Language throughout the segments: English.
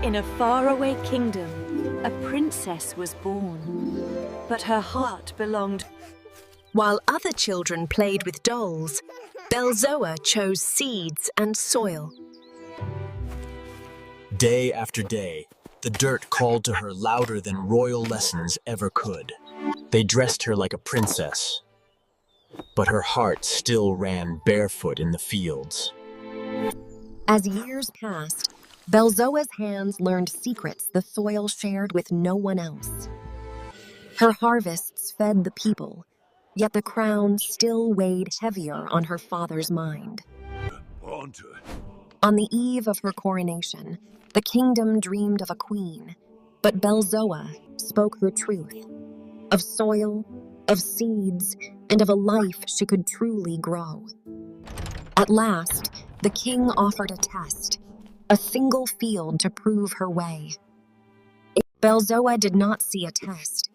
In a faraway kingdom, a princess was born, but her heart belonged. While other children played with dolls, Belzoa chose seeds and soil. Day after day, the dirt called to her louder than royal lessons ever could. They dressed her like a princess, but her heart still ran barefoot in the fields. As years passed, Belzoa's hands learned secrets the soil shared with no one else. Her harvests fed the people, yet the crown still weighed heavier on her father's mind. On the eve of her coronation, the kingdom dreamed of a queen, but Belzoa spoke her truth, of soil, of seeds, and of a life she could truly grow. At last, the king offered a test, a single field to prove her way. Belzoa did not see a test.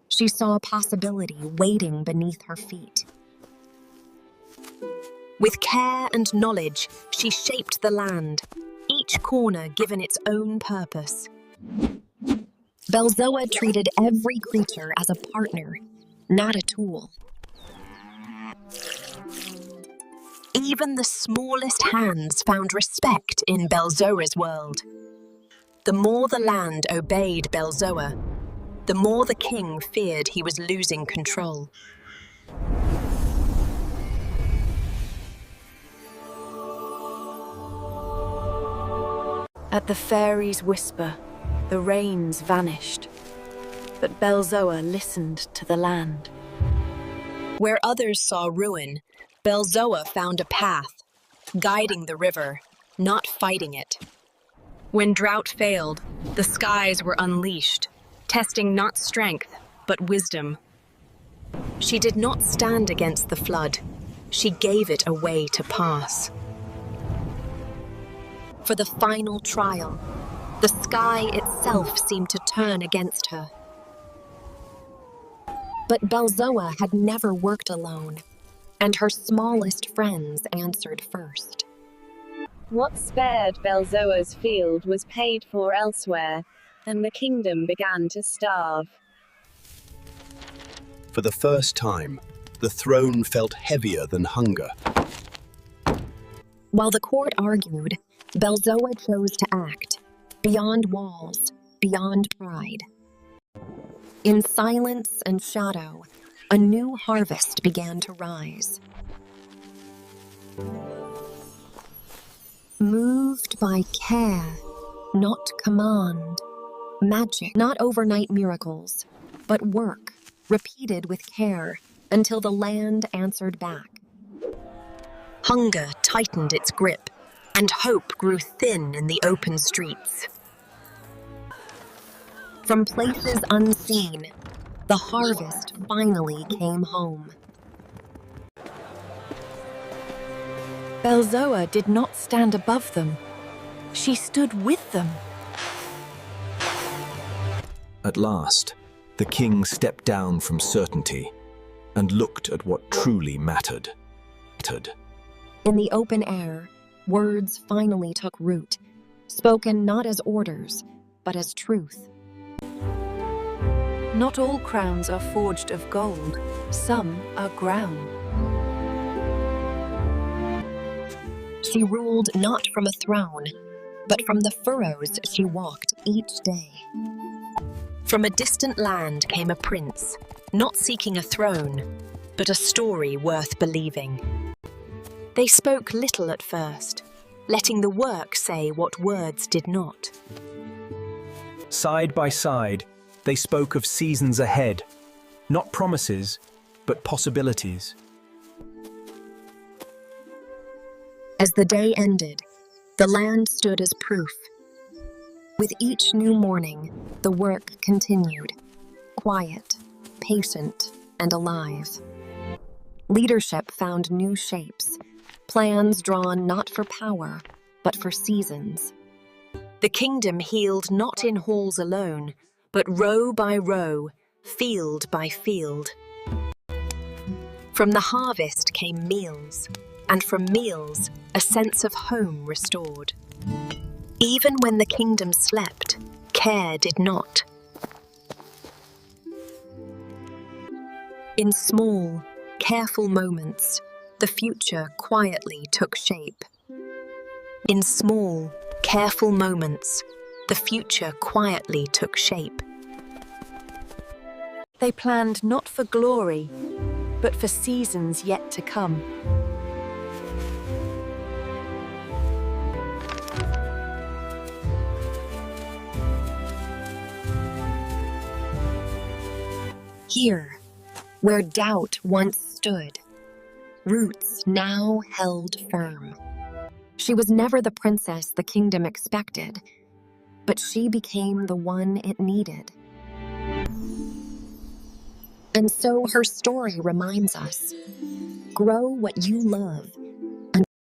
She saw a possibility waiting beneath her feet. With care and knowledge, she shaped the land, each corner given its own purpose. Belzoa treated every creature as a partner, not a tool. Even the smallest hands found respect in Belzoa's world. The more the land obeyed Belzoa, the more the king feared he was losing control. At the fairies' whisper, the rains vanished, but Belzoa listened to the land. Where others saw ruin, Belzoa found a path, guiding the river, not fighting it. When drought failed, the skies were unleashed, testing not strength, but wisdom. She did not stand against the flood. She gave it a way to pass. For the final trial, the sky itself seemed to turn against her. But Belzoa had never worked alone, and her smallest friends answered first. What spared Belzoa's field was paid for elsewhere, and the kingdom began to starve. For the first time, the throne felt heavier than hunger. While the court argued, Belzoa chose to act, beyond walls, beyond pride. In silence and shadow, a new harvest began to rise. Moved by care, not command. Magic, not overnight miracles, but work, repeated with care, until the land answered back. Hunger tightened its grip, and hope grew thin in the open streets. From places unseen, the harvest finally came home. Belzoa did not stand above them. She stood with them. At last, the king stepped down from certainty and looked at what truly mattered. In the open air, words finally took root, spoken not as orders, but as truth. Not all crowns are forged of gold, some are ground. She ruled not from a throne, but from the furrows she walked each day. From a distant land came a prince, not seeking a throne, but a story worth believing. They spoke little at first, letting the work say what words did not. Side by side, they spoke of seasons ahead, not promises, but possibilities. As the day ended, the land stood as proof. With each new morning, the work continued, quiet, patient, and alive. Leadership found new shapes, plans drawn not for power, but for seasons. The kingdom healed not in halls alone, but row by row, field by field. From the harvest came meals, and from meals, a sense of home restored. Even when the kingdom slept, care did not. In small, careful moments, the future quietly took shape. In small, careful moments, the future quietly took shape. They planned not for glory, but for seasons yet to come. Here, where doubt once stood, roots now held firm. She was never the princess the kingdom expected, but she became the one it needed. And so her story reminds us, grow what you love